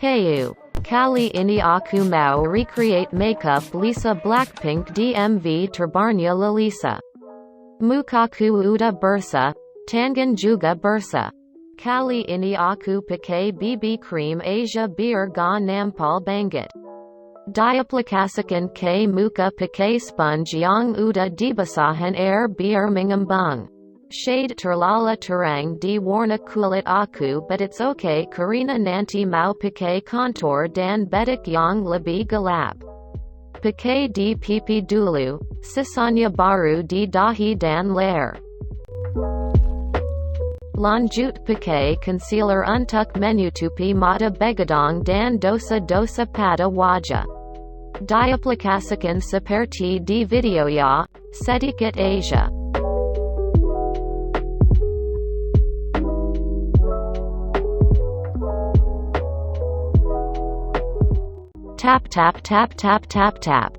Kayu. Kali ini aku mau recreate makeup Lisa Blackpink DMV terbarnya Lalisa. Mukaku udah bersih, tangan juga bersih. Kali ini aku pakai BB cream Asia biar gak nampal banget. Diaplikasikan ke muka pakai sponge yang udah dibasahin air biar mengembang. Shade terlala terang di warna kulit aku but it's okay karena nanti mau pakai contour dan bedak yang lebih gelap. Pakai di pipi dulu, sisanya baru di dahi dan leher. Lanjut pakai concealer untuk menutupi mata begadang dan dosa-dosa pada wajah. Diaplikasikan seperti di video ya, sedikit aja. Tap tap tap tap tap tap.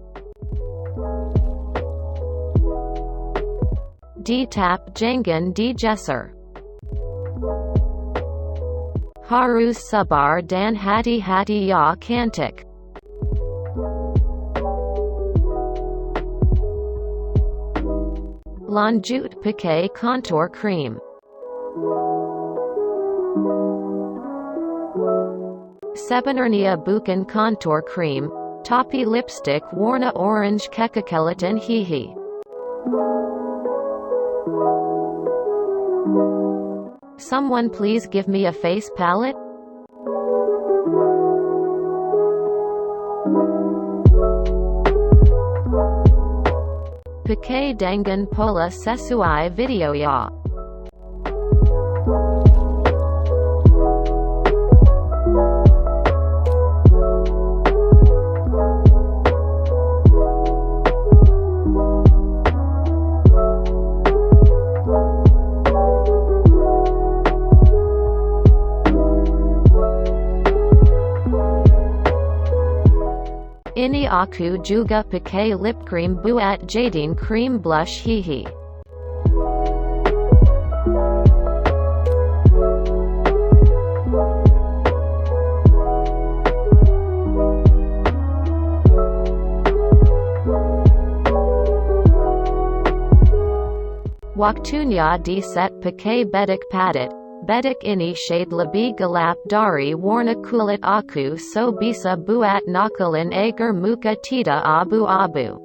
Di tap jangan digeser. Harus sabar dan hati-hati ya cantik. Lanjut pakai contour cream. Sebenarnya bukan contour cream, tapi lipstick warna orange kekekelitan hihi. Someone please give me a face palette? Pakai dengan pola sesuai video ya. Ini aku juga pakai lip cream buat jadiin cream blush hihi. Waktunya di set pakai bedak padat. Bedak ini shade lebih gelap dari warna kulit aku so bisa buat nakalin agar muka tidak abu-abu.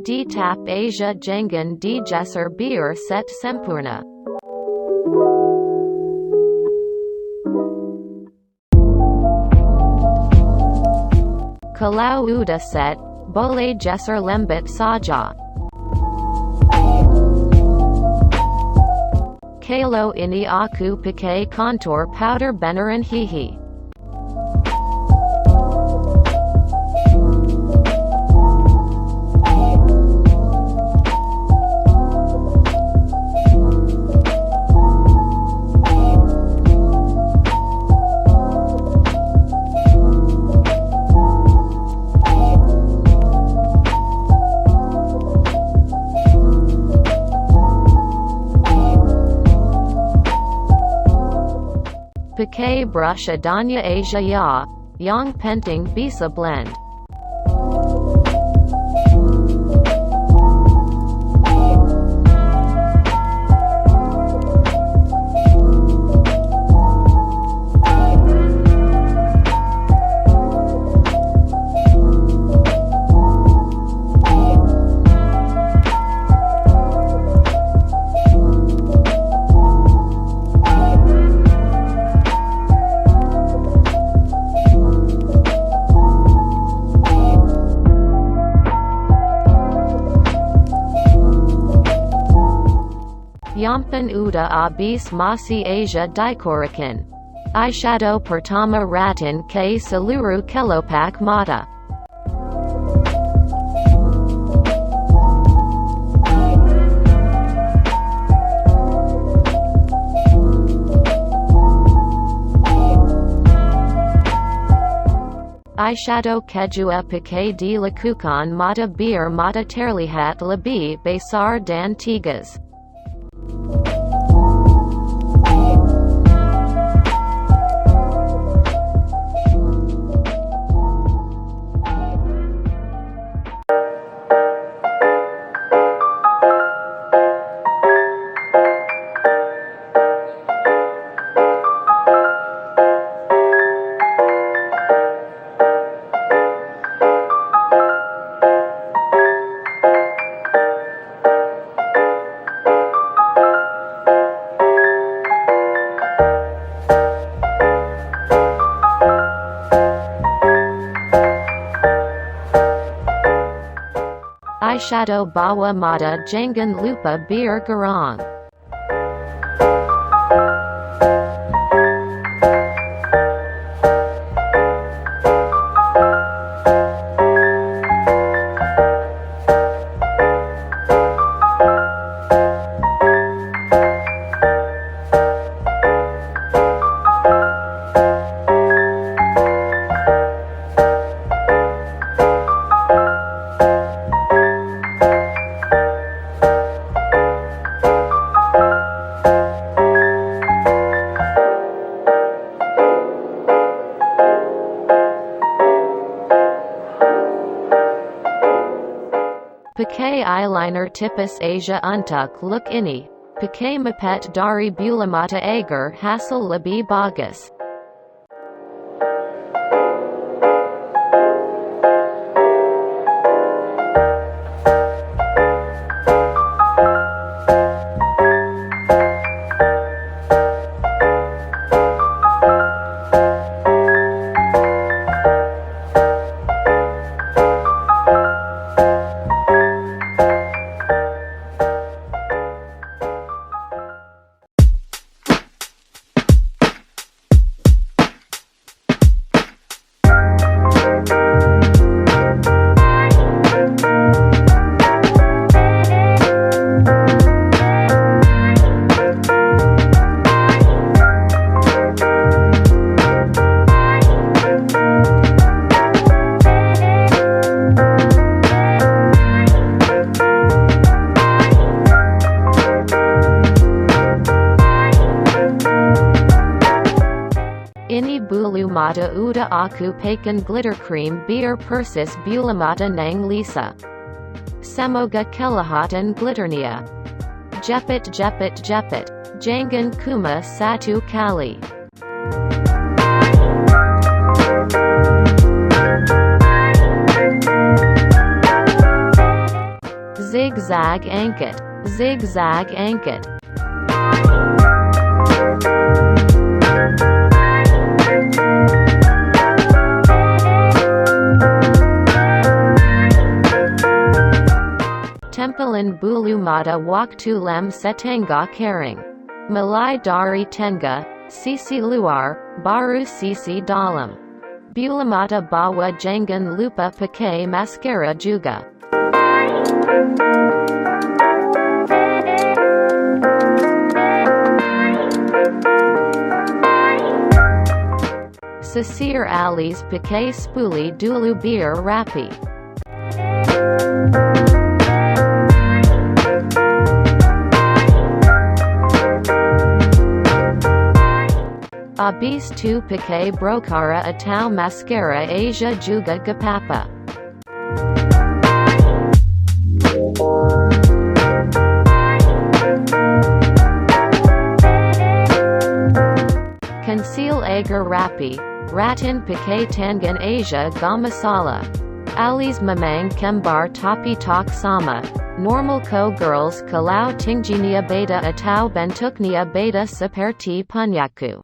Di tap aja jangan digeser biar set sempurna. Kalau udah set, boleh geser lembut saja. Kalau ini aku pakai contour powder beneran hihi. Pakai brush adanya Asia ya, yang penting bisa blend. Yampan udah abis masih Asia dikorekan. Eyeshadow pertama ratin ke seluruh kelopak mata. Eyeshadow kedua pakai dilakukan mata biar mata terlihat lebih besar dan tegas. eyeshadow Bawa Mata Jangan Lupa Bir Garang. Pakai eyeliner tipis Asia untuk look ini. Pakai mapet dari bulamata agar hasil lebih bagus. Ini bulu mata udah aku pakai glitter cream biar persis bulu mata nang Lisa. Semoga kelihatan glitternya. Jepit jepit jepit. Jangan cuma satu kali. Zigzag angkat. Zigzag angkat. Tempelan bulu mata waktu lem setengah kering. Mulai dari tengah, sisi luar, baru sisi dalam. Bulu mata bawah jangan lupa pakai mascara juga. Sisir alis pakai spoolie dulu biar rapi. Abis tu pakai brocara atau mascara Asia juga gapapa. Conceal agar rapi. Ratin pakai tangan Asia gamasala. Alis memang kembar tapi tak sama. Normal ko girls kalau tingginya beda atau bentuknya beda seperti punyaku.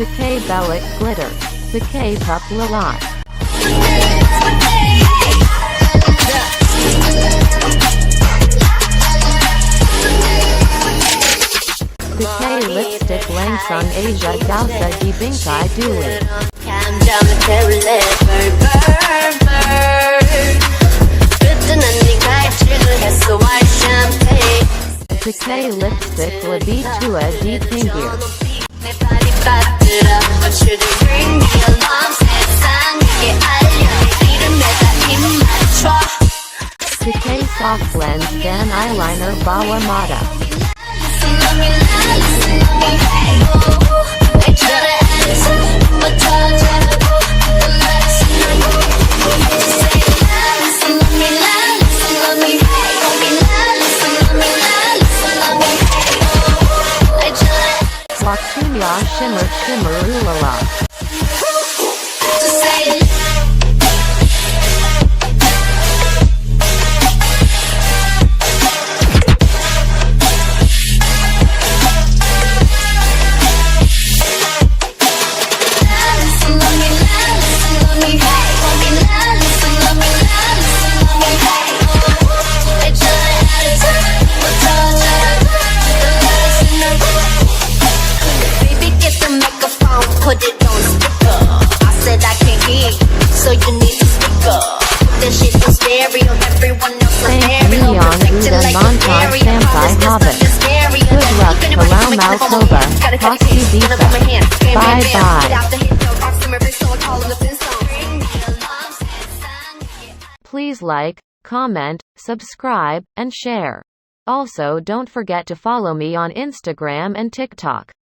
Pakai balik glitter. Pakai pup lalat. Pakai lipstick langsung Asia gausa dibingkai dulu. Pakai lipstick lebih tua di pinggir. Pakai soft lens dan eyeliner bawah mata. Waktunya shimmer shimmer ulala. Nova, Posse Bisa. Bye bye. Please like, comment, subscribe, and share. Also don't forget to follow me on Instagram and TikTok.